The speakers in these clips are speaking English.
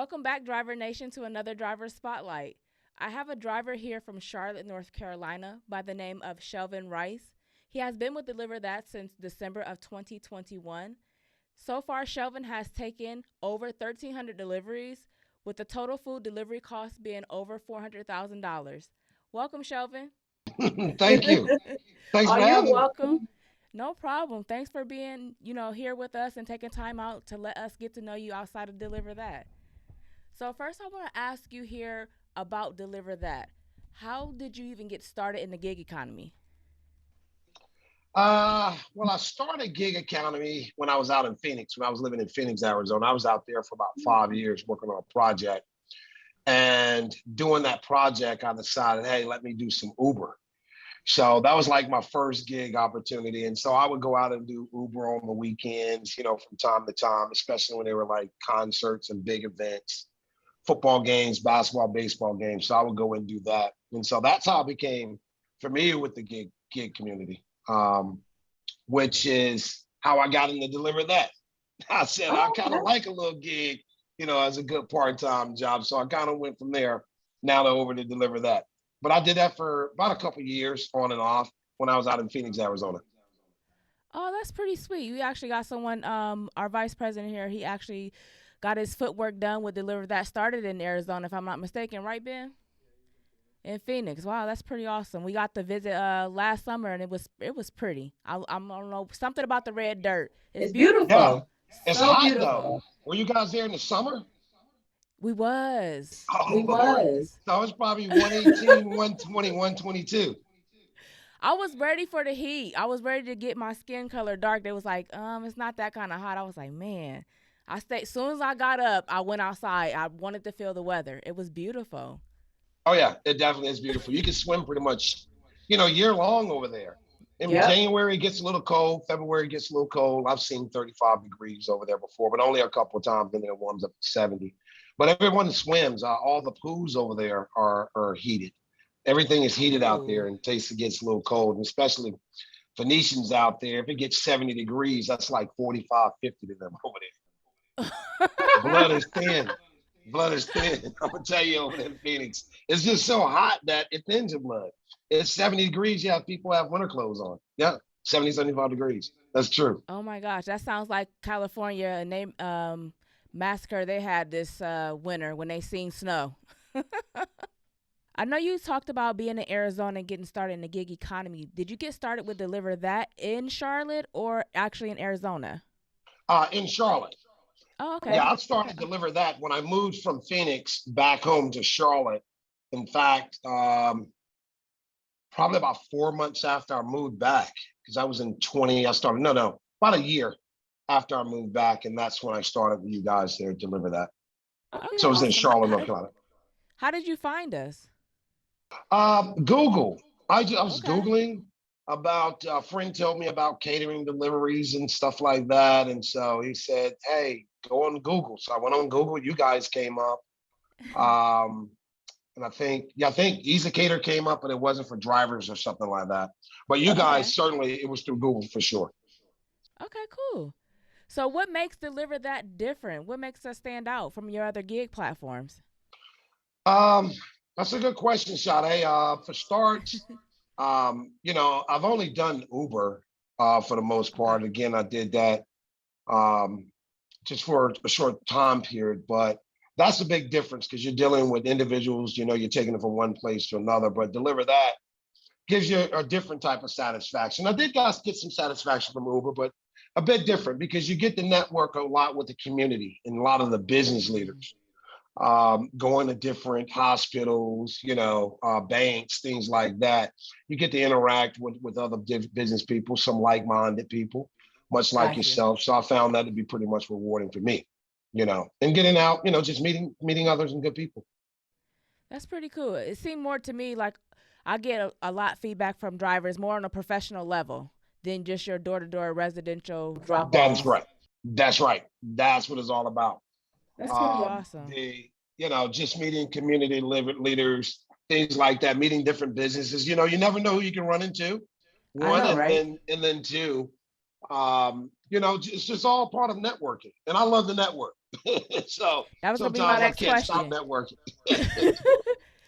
Welcome back, Driver Nation, to another Driver Spotlight. I have a driver here from Charlotte, North Carolina, by the name of Shelvin Rice. He has been with DeliverThat since December of 2021. So far, Shelvin has taken over 1,300 deliveries, with the total food delivery cost being over $400,000. Welcome, Shelvin. Thank you. Thanks Oh, for you're having me. welcome. No problem. Thanks for being, here with us and taking time out to let us get to know you outside of DeliverThat. So first, I want to ask you here about DeliverThat. How did you even get started in the gig economy? Well, I started Gig Economy when I was out in Phoenix, when I was living in Phoenix, Arizona. I was out there for about 5 years working on a project. And doing that project, I decided, hey, let me do some Uber. So that was like my first gig opportunity. And so I would go out and do Uber on the weekends, from time to time, especially when they were like concerts and big events, football games, basketball, baseball games. So I would go and do that. And so that's how I became familiar with the gig community, which is how I got into Deliver That. I said I Oh, kind of okay. like a little gig, as a good part-time job. So I kind of went from there now to over to Deliver That. But I did that for about a couple of years on and off when I was out in Phoenix, Arizona. Oh, that's pretty sweet. We actually got someone, our vice president here. He actually got his footwork done with DeliverThat. Started in Arizona, if I'm not mistaken, right, Ben? In Phoenix. Wow, that's pretty awesome. We got to visit last summer, and it was pretty. I don't know, something about the red dirt. It's It's Yeah, beautiful. beautiful. it's So hot though. beautiful. Were you guys there in the summer? We was. Oh We Lord. was. So it's probably 118, 120, 122. I was ready for the heat. I was ready to get my skin color dark. They was like, it's not that kind of hot. I was like, man. I stayed. As soon as I got up, I went outside. I wanted to feel the weather. It was beautiful. Oh yeah, it definitely is beautiful. You can swim pretty much, year long over there. In Yep. Yep. January it gets a little cold. February it gets a little cold. I've seen 35 degrees over there before, but only a couple of times. Then it warms up to 70. But everyone swims. All the pools over there are heated. Everything is heated out there, Ooh. and takes it gets a little cold, and especially Phoenicians out there. If it gets 70 degrees, that's like 45, 50 to them over there. Blood is thin. Blood is thin. I'm gonna tell you over there in Phoenix. It's just so hot that it thins your blood. It's 70 degrees. Yeah, people have winter clothes on. Yeah, 70, 75 degrees. That's true. Oh my gosh, that sounds like California and they massacre they had this winter when they seen snow. I know you talked about being in Arizona and getting started in the gig economy. Did you get started with Deliver That in Charlotte or actually in Arizona? In Charlotte. Oh, Yeah, okay. I started to deliver that when I moved from Phoenix back home to Charlotte. In fact, probably about 4 months after I moved back, because I was in 20, I started, no, about a year after I moved back. And that's when I started with you guys there, Deliver That. Okay, So I was in awesome. Charlotte, North Carolina. How did you find us? Google. I was Okay. Googling about, a friend told me about catering deliveries and stuff like that. And so he said, hey, go on Google. So I went on Google. You guys came up. Um, and I think Easy Cater came up, but it wasn't for drivers or something like that. But you Okay. guys, certainly it was through Google for sure. Okay, cool. So what makes Deliver That different? What makes us stand out from your other gig platforms? Um, that's a good question, Sade. For starts, I've only done Uber for the most Okay. part. Again, I did that um, just for a short time period, but that's a big difference because you're dealing with individuals. You're taking them from one place to another. But Deliver That gives you a different type of satisfaction. I did guys get some satisfaction from Uber, but a bit different because you get to network a lot with the community and a lot of the business Mm. leaders, going to different hospitals, banks, things like that. You get to interact with other business people, some like-minded people, much like Got you. yourself. So I found that to be pretty much rewarding for me, and getting out, just meeting others and good people. That's pretty cool. It seemed more to me like I get a lot feedback from drivers more on a professional level than just your door to door residential drop That is offs. correct. That's right. That's what it's all about. That's pretty awesome. The just meeting community leaders, things like that, meeting different businesses. You never know who you can run into. I One, know, and right? then two, It's just all part of networking. And I love the network. So That was gonna be my sometimes I next can't stop question. networking. I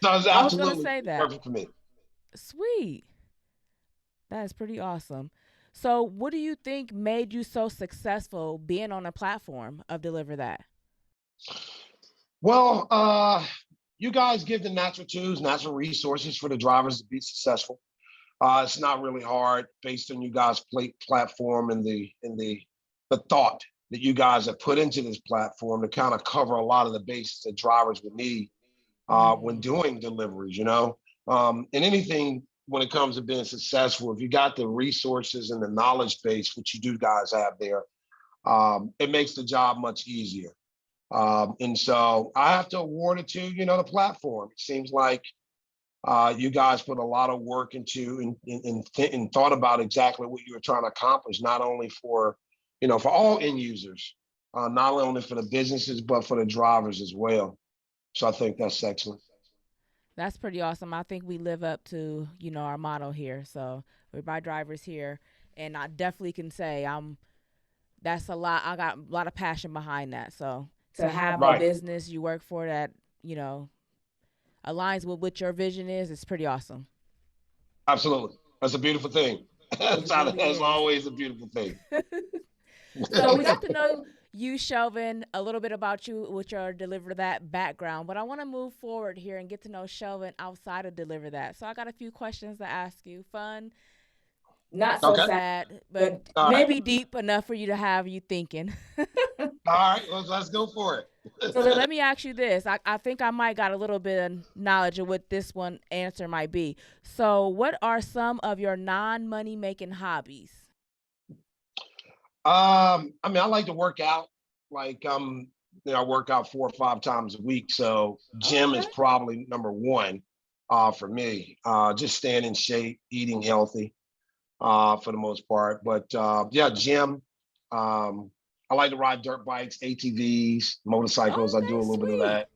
So it's was gonna absolutely say that. perfect for me. Sweet. That is pretty awesome. So, what do you think made you so successful being on a platform of Deliver That? Well, you guys give the natural tools, natural resources for the drivers to be successful. It's not really hard based on you guys' platform and the thought that you guys have put into this platform to kind of cover a lot of the bases that drivers would need when Mm-hmm. doing deliveries. And anything when it comes to being successful, if you got the resources and the knowledge base, which you do guys have there, it makes the job much easier. And so I have to award it to the platform. It seems like you guys put a lot of work into and thought about exactly what you were trying to accomplish, not only for all end users, not only for the businesses, but for the drivers as well. So I think that's excellent. That's pretty awesome. I think we live up to, our motto here. So, we're by drivers here, and I definitely can say that's a lot. I got a lot of passion behind that. So, to have a Right. business you work for that, aligns with what your vision is pretty awesome. Absolutely. That's a beautiful thing. It really That's is. always a beautiful thing. So we got to know you, Shelvin, a little bit about you with your Deliver That background, but I want to move forward here and get to know Shelvin outside of Deliver That. So I got a few questions to ask you. Fun, not so Okay. sad, but All right. maybe deep enough for you to have you thinking. All right. Let's go for So it. let me ask you this. I think I might got a little bit of knowledge of what this one answer might be. So what are some of your non-money making hobbies? I mean, I like to work out. Like, I work out 4 or 5 times a week. So gym is Okay. probably number one for me. Just staying in shape, eating healthy for the most part. But yeah, gym. Um, I like to ride dirt bikes, ATVs, motorcycles. I Okay, do a little bit of sweet. that.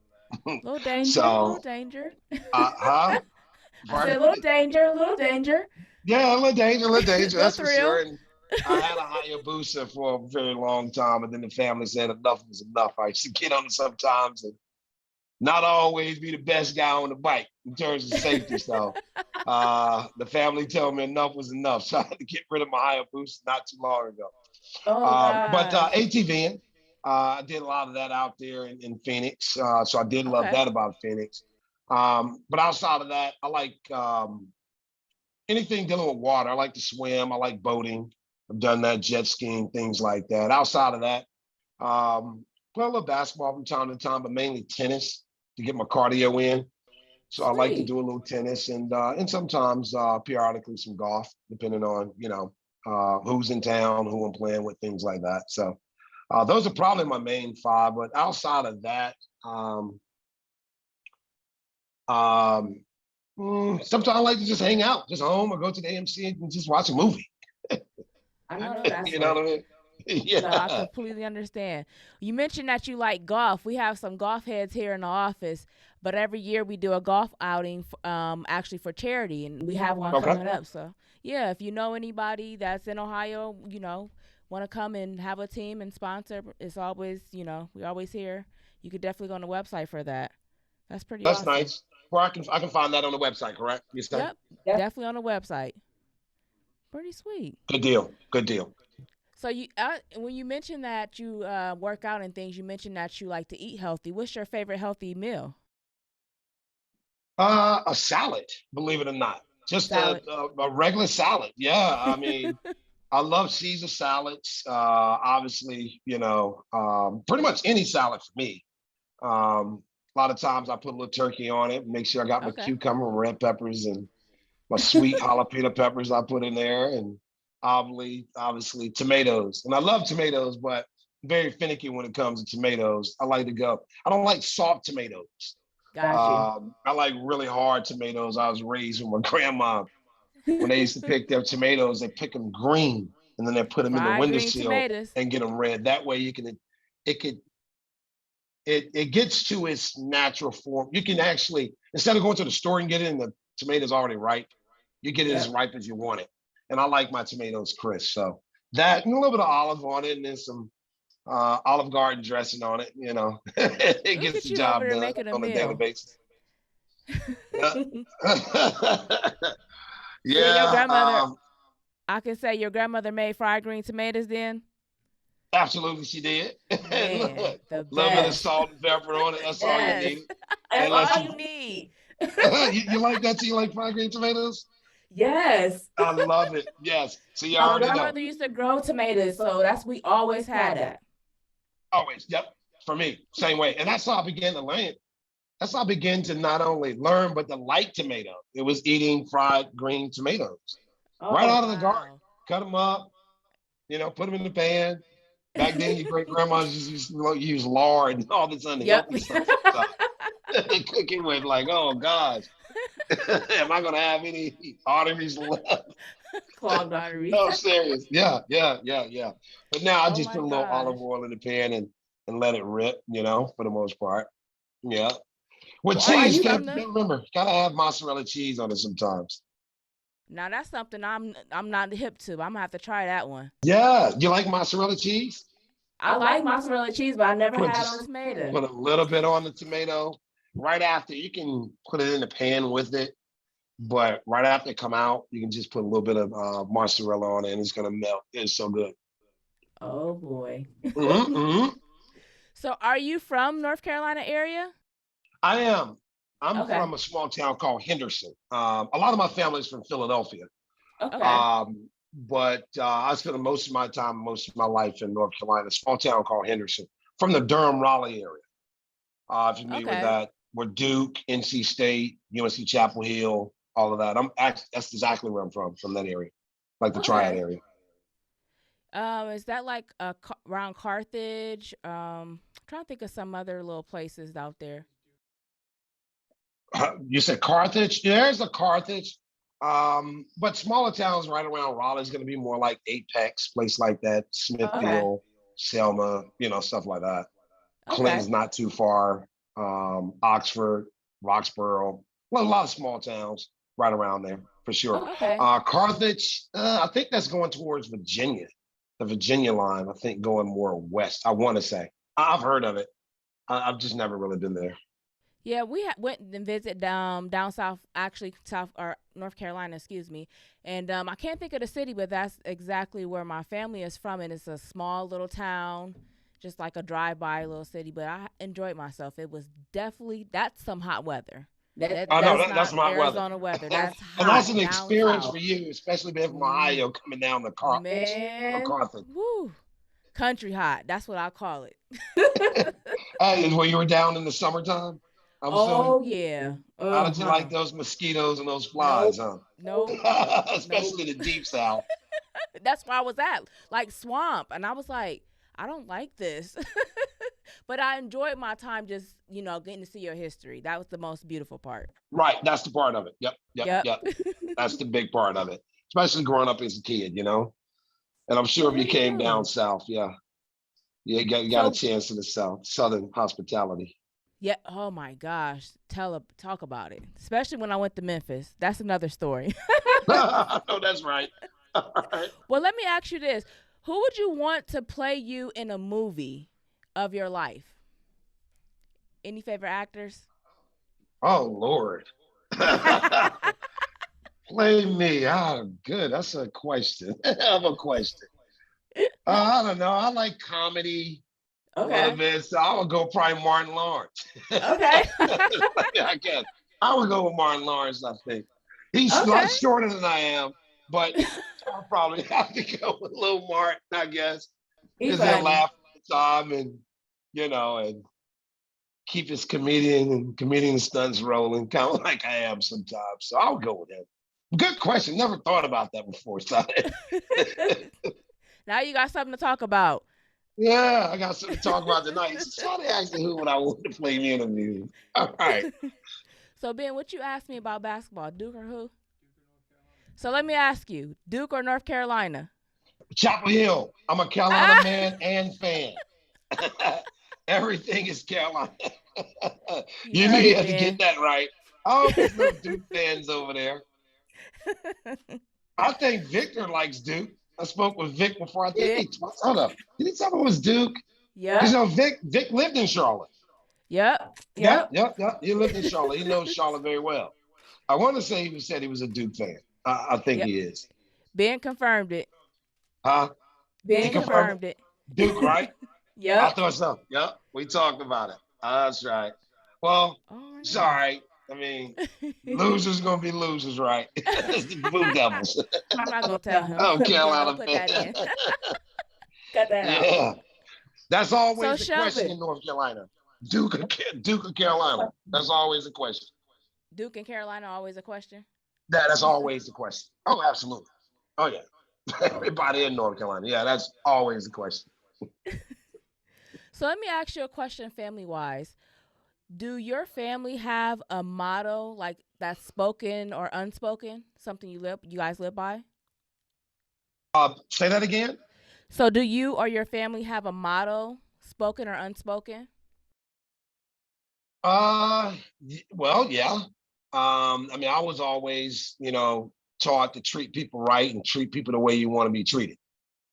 Little danger, little So, danger. huh? I said Pardon? a little danger, a little danger. Yeah, a little danger, Little that's for sure. thrill. And I had a Hayabusa for a very long time, and then the family said enough was enough. I used to get on it sometimes and not always be the best guy on the bike in terms of safety. So the family told me enough was enough. So I had to get rid of my Hayabusa not too long ago. Oh But gosh. ATVing, I did a lot of that out there in Phoenix. So I did love Okay. that about Phoenix. But outside of that, I like anything dealing with water. I like to swim. I like boating. I've done that, jet skiing, things like that. Outside of that, play a little basketball from time to time, but mainly tennis to get my cardio in. So I like to Sweet. do a little tennis and sometimes periodically some golf, depending on who's in town, who I'm playing with, things like that. So those are probably my main five. But outside of that, um, sometimes I like to just hang out, just home or go to the AMC and just watch a movie. I know that's You know right. what I mean? No, I Yeah. completely understand. You mentioned that you like golf. We have some golf heads here in the office, but every year we do a golf outing, actually for charity, and we have one Okay. coming up. So yeah, if you know anybody that's in Ohio, want to come and have a team and sponsor, it's always, we always here. You could definitely go on the website for that. That's pretty That's awesome. nice. Where I can find that on the website, correct? You say? Yep, definitely on the website. Pretty sweet. Good deal. Good deal. So when you mentioned that you work out and things, you mentioned that you like to eat healthy. What's your favorite healthy meal? A salad, believe it or not. Just Salad. a regular salad. Yeah. I mean, I love Caesar salads. Obviously, pretty much any salad for me. A lot of times I put a little turkey on it, make sure I got my Okay. cucumber, red peppers, and my sweet jalapeno peppers I put in there, and obviously tomatoes. And I love tomatoes, but very finicky when it comes to tomatoes. I like to go. I don't like soft tomatoes. Got you. I like really hard tomatoes. I was raised with my grandma. When they used to pick their tomatoes, they pick them green and then they put them in the Fried green windowsill tomatoes. and get them red. That way it could, it gets to its natural form. You can actually, instead of going to the store and getting the tomatoes already ripe, you get it as ripe as you want it. And I like my tomatoes crisp. So That and a little bit of olive on it, and then some Olive Garden dressing on it. It Look gets at the you over job there done making a on a daily meal. basis. Yeah. So your Yeah, grandmother, I can say your grandmother made fried green tomatoes then? absolutely, she did. And look, Man, a the little bit of best. salt and pepper on it. That's all you Yes. need. That's And all let you, you need. you like that? You like fried green tomatoes? Yes. I love it. Yes. So you My already know. grandmother used to grow tomatoes, so we always had that. Always. Yep. For me, same way. And that's how I began to learn. That's how I began to not only learn, but to like tomato. It was eating fried green tomatoes right Oh out of the garden. wow. Cut them up, put them in the pan. Back then, your great grandmas just used to use lard and all this Yep. unhealthy stuff sometimes. Cooking with like, oh gosh, am I gonna have any arteries left? Clogged arteries. No, serious. Yeah, yeah, yeah, yeah. But now I Oh just my put a little gosh. olive oil in the pan and let it rip, for the most part. Yeah. With Well, are cheese, you can't from the? remember, gotta have mozzarella cheese on it sometimes. Now that's something I'm not hip to. I'm gonna have to try that one. Yeah, you like mozzarella cheese? I like mozzarella cheese, but I never Put had on just tomato. put a little bit on the tomato. Right after, you can put it in the pan with it, but right after it come out, you can just put a little bit of mozzarella on it, and it's gonna melt. It's so good. Oh boy. Mm-hmm, mm-hmm. So are you from North Carolina area? I am. I'm Okay. from a small town called Henderson. A lot of my family is from Philadelphia. Okay. But I spent most of my time, most of my life in North Carolina, a small town called Henderson, from the Durham, Raleigh area. If you're familiar with Okay. that, where Duke, NC State, UNC Chapel Hill, all of that. That's exactly where I'm from that area, like the Triad Okay. area. Is that like around Carthage? Trying to think of some other little places out there. You said Carthage? Yeah, there's a Carthage. But smaller towns right around Raleigh is going to be more like Apex, place like that, Okay. Smithfield, Selma, stuff like that. Okay. Clinton's not too far. Oxford, Roxborough, well, a lot of small towns right around there for sure. Okay. Carthage, I think that's going towards Virginia, the Virginia line. I think going more west. I want to say I've heard of it. I've just never really been there. Yeah, we went and visited down south, actually South or North Carolina, excuse me. And I can't think of the city, but that's exactly where my family is from, and it's a small little town, just like a drive-by little city. But I enjoyed myself. It was definitely that's some hot weather. I know That's that's not my weather. Arizona weather. That's And that's hot an down experience south. for you, especially being from Mm, Ohio coming down the man, Carthage. woo, country hot. That's what I call it. Hey, when you were down in the summertime, I'm assuming. Oh yeah. How did you like Uh-huh. those mosquitoes and those flies, Nope. huh? Nope. Nope. Especially the deep south. That's where I was at, like swamp, and I was like, I don't like this, but I enjoyed my time just getting to see your history. That was the most beautiful part. Right, that's the part of it. Yep, yep, Yep. yep. That's the big part of it, especially growing up as a kid. And I'm sure Yeah, if you you came down do. south, yeah, you got a So chance to the south, southern hospitality. yeah, oh my gosh, talk about it. Especially when I went to Memphis. That's another story. No, that's right. All right. Well, let me ask you this: who would you want to play you in a movie of your life? Any favorite actors? Oh Lord. Play me. Good. That's a question. I have a question. I don't know. I like comedy a little Okay. bit, so I would go probably Martin Lawrence. Okay. I guess I would go with Martin Lawrence. I think he's a lot Okay. shorter than I am, but I'll probably have to go with Lil Martin. I guess He because he'll funny. laugh all the time and keep his comedian stunts rolling, kind of like I am sometimes. So I'll go with him. Good question. Never thought about that before. So, Now you got something to talk about. yeah, I got something to talk about tonight. Somebody asked me who would I want to play me in a movie. All right. So Ben, what you asked me about basketball, Duke or who? So let me ask you, Duke or North Carolina? Chapel Hill. I'm a Carolina Ah! man and fan. Everything is Carolina. You You knew heard you it, had to get Ben. that right. I hope there's no Duke fans over there. I think Victor likes Duke. I spoke with Vic before. I think Vic. hold up. Did he tell me it was Duke? Because Yep. Vic lived in Charlotte. Yep. Yep, Yep. yep, yep. He lived in Charlotte. He knows Charlotte very well. I want to say he said he was a Duke fan. I think Yep. he is. Ben confirmed it. Huh? He Ben confirmed confirmed it. Duke, right? I Yep. thought so. Yep. We talked about it. That's right. Well, Oh my it's all right. I mean, goodness. losers gonna be losers, right? It's the Blue Devils. I'm not gonna tell him. Oh, Don't Carolina put fan. that in. Cut that out. Yeah. That's So always the question Shelvin, in North Carolina. Duke of Carolina. That's always the question. Duke and Carolina always a question. That's always the question. Oh, absolutely. Oh yeah. Everybody in North Carolina. Yeah, that's always the question. So let me ask you a question, family wise. Do your family have a motto like that's spoken or unspoken? Something you guys live by? Say that again. So do you or your family have a motto, spoken or unspoken? Uh, well, yeah. I mean, I was always, taught to treat people right and treat people the way you want to be treated.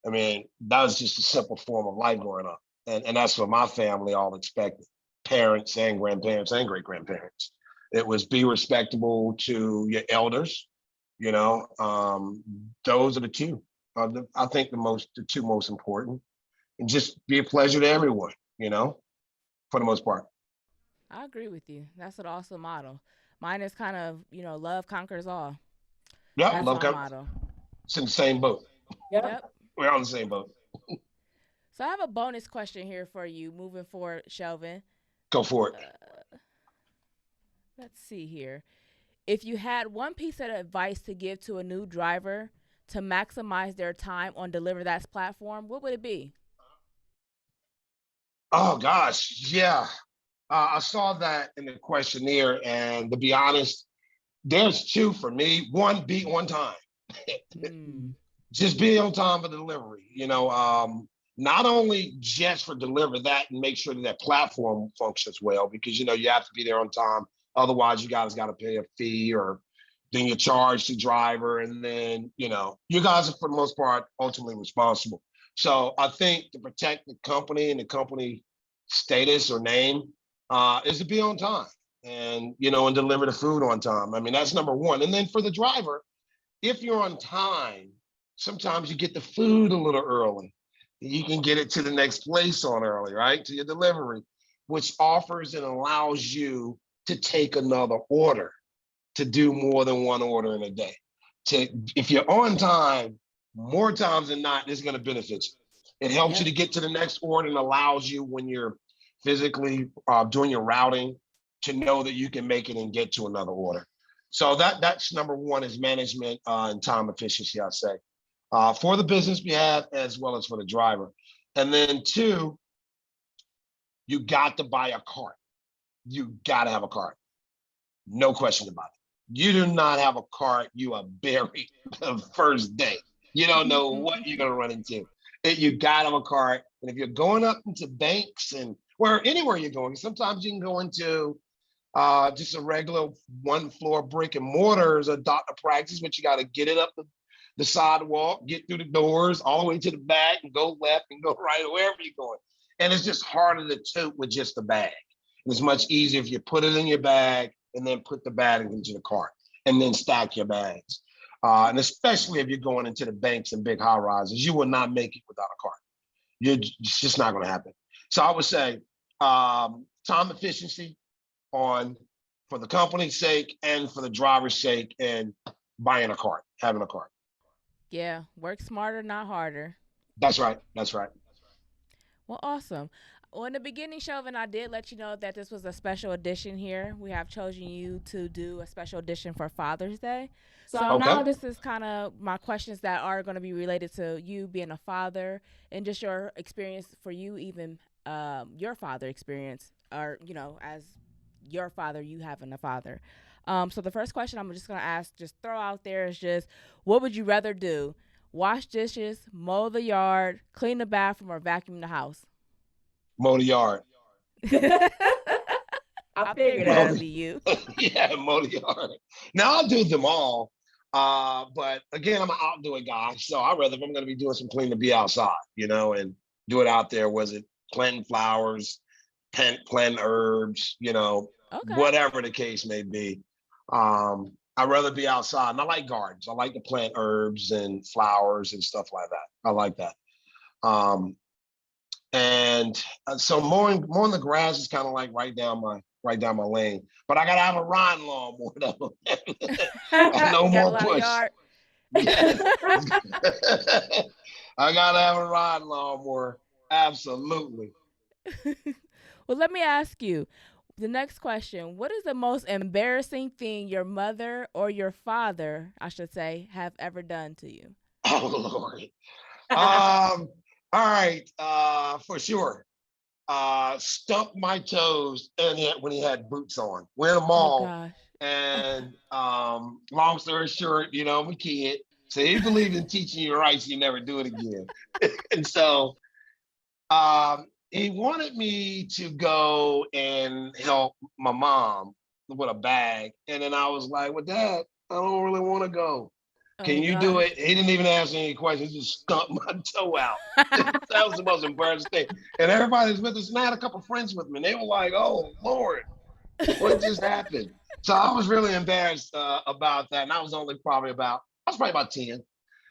I mean, that was just a simple form of life growing up. And that's what my family all expected, parents and grandparents and great grandparents. It was be respectable to your elders, you know. Those are the two. I think the two most important. And just be a pleasure to everyone, for the most part. I agree with you. That's an awesome motto. Mine is kind of, love conquers all. Yep, That's love my comes. motto. It's in the same boat. Yep. We're on the same boat. So I have a bonus question here for you moving forward, Shelvin. Go for it. Let's see here. If you had one piece of advice to give to a new driver to maximize their time on DeliverThat's platform, what would it be? Oh gosh, yeah. I saw that in the questionnaire, and to be honest, there's two for me. One, be on time. Mm. Just be on time for delivery. Not only just for deliver that and make sure that that platform functions well, because you have to be there on time. Otherwise, you guys got to pay a fee, or then you charge the driver, and then you guys are for the most part ultimately responsible. So I think to protect the company and the company status or name is to be on time and deliver the food on time. I mean, that's number one. And then for the driver, if you're on time, sometimes you get the food a little early. You can get it to the next place on early, right? To your delivery, which offers and allows you to take another order, to do more than one order in a day. If you're on time, more times than not, it's going to benefit you. It helps you to get to the next order and allows you, when you're physically doing your routing, to know that you can make it and get to another order. So that's number one, is management and time efficiency, I say, for the business we have as well as for the driver. And then two, you got to buy a cart. You got to have a cart. No question about it. You do not have a cart, you are buried the first day. You don't know what you're going to run into. You got to have a cart. And if you're going up into banks and anywhere you're going, sometimes you can go into just a regular one floor brick and mortar as a doctor practice, but you got to get it up the sidewalk, get through the doors, all the way to the back, and go left and go right, wherever you're going. And it's just harder to tote with just the bag. It's much easier if you put it in your bag and then put the bag into the cart and then stack your bags. And especially if you're going into the banks and big high rises, you will not make it without a cart. It's just not going to happen. So I would say time efficiency for the company's sake and for the driver's sake, and buying a cart, having a cart. Yeah, work smarter, not harder. That's right. That's right. Well, awesome. Well, in the beginning, Shelvin, I did let you know that this was a special edition here. We have chosen you to do a special edition for Father's Day. So now Okay. this is kind of my questions that are going to be related to you being a father and just your experience for you, even your father experience, or, as your father, you having a father. So the first question I'm just going to ask, just throw out there, is just, what would you rather do? Wash dishes, mow the yard, clean the bathroom, or vacuum the house? Mow the yard. I figured that'd be you. Yeah, mow the yard. Now I'll do them all. But again, I'm an outdoor guy, so I'd rather if I'm going to be doing some cleaning to be outside, and do it out there. Was it planting flowers, planting herbs, Okay. whatever the case may be. I'd rather be outside, and I like gardens. I like to plant herbs and flowers and stuff like that. I like that. Um, and so mowing the grass is kind of like right down my lane. But I gotta have a riding lawnmower though. No You got a more lot of push. yard. Yes. I gotta have a riding lawnmower. Absolutely. Well, let me ask you the next question. What is the most embarrassing thing your mother or your father, I should say, have ever done to you? Oh Lord. All right. For sure. Stumped my toes and when he had boots on. We're in a Oh mall. gosh. And long story short, I'm a kid. So he believed in teaching you right so you never do it again. And so he wanted me to go and help my mom with a bag. And then I was like, well, Dad, I don't really want to go. Oh Can you do gosh. it? He didn't even ask any questions. He just stumped my toe out. That was the most embarrassing thing. And everybody's with us. And I had a couple friends with me. And they were like, oh, Lord, what just happened? So I was really embarrassed about that. And I was probably about 10.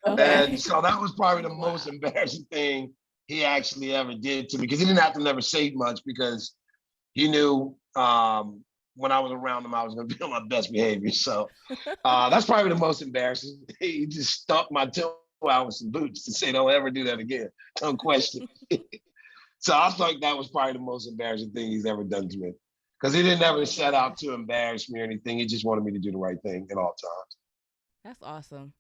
And Okay. so that was probably the Wow. most embarrassing thing he actually ever did to me because he didn't have to never say much because he knew when I was around him, I was going to be on my best behavior. So that's probably the most embarrassing. He just stuck my toe out with some boots to say, don't ever do that again. Don't question. So I thought that was probably the most embarrassing thing he's ever done to me because he didn't ever Oh set gosh. out to embarrass me or anything. He just wanted me to do the right thing at all times. That's awesome.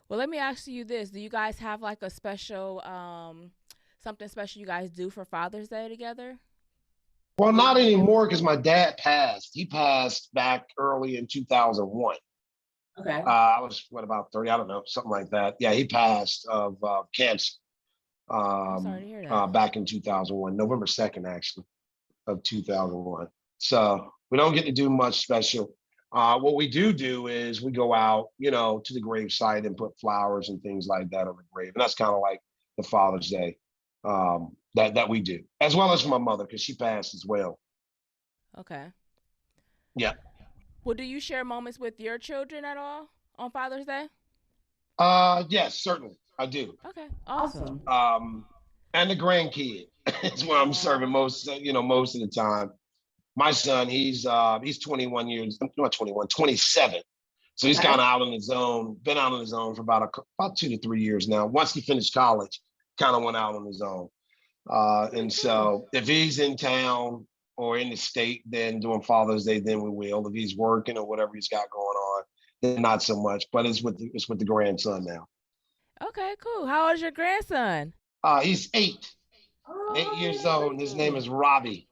Well, let me ask you this. Do you guys have like a special something special you guys do for Father's Day together? Well, not anymore because my dad passed. He passed back early in 2001. Okay. I was, what, about 30? I don't know, something like that. Yeah, he passed of cancer I'm sorry to hear that. back in 2001, November 2nd, actually, of 2001. So we don't get to do much special. What we do is we go out, to the grave site and put flowers and things like that on the grave. And that's kind of like the Father's Day that we do, as well as for my mother, because she passed as well. Okay. Yeah. Well, do you share moments with your children at all on Father's Day? Yes, certainly. I do. Okay. Awesome. Awesome. And the grandkid is where I'm serving Oh, most of the time. My son, he's 21 years, not 21, 27. So he's kind Okay. of out on his own, been out on his own for about 2 to 3 years now. Once he finished college, kind of went out on his own. pretty And cool. so if he's in town or in the state, then doing Father's Day, then we will. If he's working or whatever he's got going on, then not so much. But it's with the grandson now. Okay, cool. How old is your grandson? He's eight, eight Oh, years Okay, old, pretty and his name cool. is Robbie,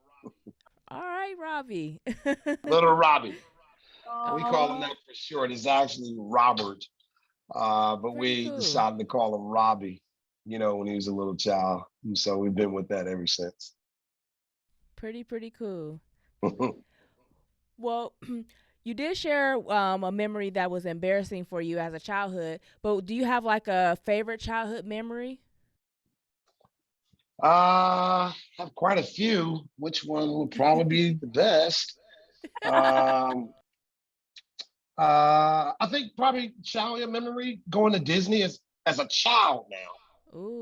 All right, Robbie. little Robbie. We call him Okay, oh, that for short. It's actually Robert, but pretty we cool. decided to call him Robbie, when he was a little child. And so we've been with that ever since. Pretty cool. Well, you did share a memory that was embarrassing for you as a childhood, but do you have like a favorite childhood memory? Have quite a few. Which one would probably be the best? Um, I think probably childhood memory going to Disney as a child now.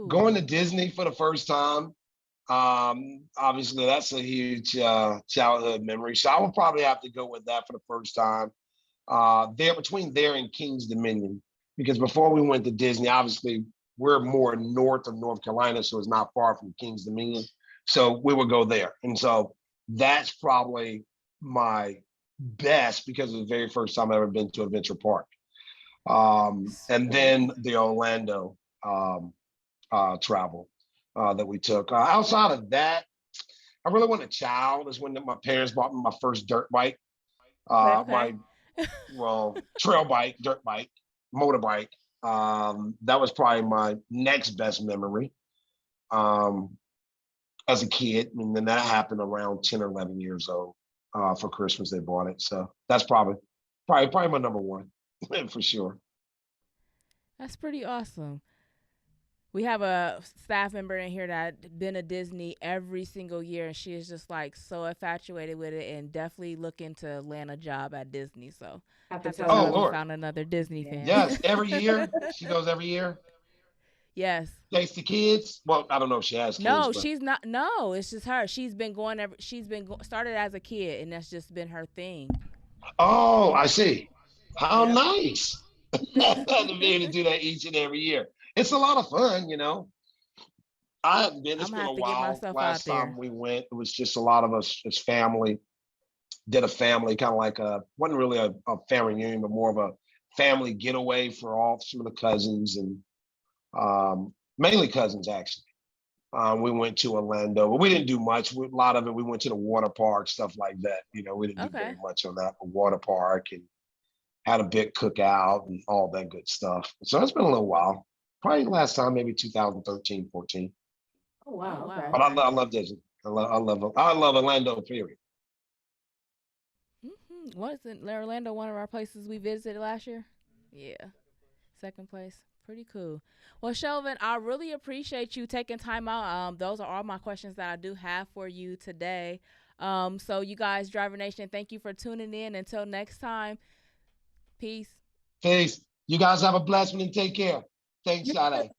Going Ooh, to Disney for the first time. Obviously, that's a huge childhood memory. So I would probably have to go with that for the first time. There between there and King's Dominion, because before we went to Disney, obviously we're more north of North Carolina, so it's not far from King's Dominion. So we would go there, and so that's probably my best because it was the very first time I've ever been to Adventure Park. And sweet. then the Orlando um, travel that we took. Outside of that, I really want a child. Is when my parents bought me my first dirt bike. okay. Okay. My trail bike, dirt bike, motorbike. That was probably my next best memory um, as a kid. And then that happened around 10 or 11 years old for Christmas. They bought it. So that's probably Probably my number one for sure. That's pretty awesome. We have a staff member in here that been to Disney every single year, and she is just like so infatuated with it, and definitely looking to land a job at Disney. So Have have to to tell tell her Oh we me. Lord, found another Disney Yeah. fan. yes, every year she goes every year. Yes. Takes the kids. Well, I don't know if she has kids, No, but she's not. No, it's just her. She's been going. Started as a kid, and that's just been her thing. oh, I see. How Yep. nice to be able to do that each and every year. It's a lot of fun, you know. I haven't been. I'm It's gonna been a have to get while. myself out Last time there. we went, it was just a lot of us as family. Did a family kind of like a wasn't really a family reunion, but more of a family getaway for all some of the cousins and mainly cousins actually. We went to Orlando, but we didn't do much. A lot of it, we went to the water park, stuff like that. You know, we didn't do very Okay. much of that. The water park and had a big cookout and all that good stuff. So it's been a little while. Probably last time, maybe 2013, 14. Oh wow. Oh Okay. wow. But I love Disney. I love Orlando, period. Wasn't Orlando one of our places we visited last year? Yeah. Second place. Pretty cool. Well, Shelvin, I really appreciate you taking time out. Those are all my questions that I do have for you today. So you guys, Driver Nation, thank you for tuning in. Until next time, peace. Peace. You guys have a blessed one and take care. Thanks, Sade.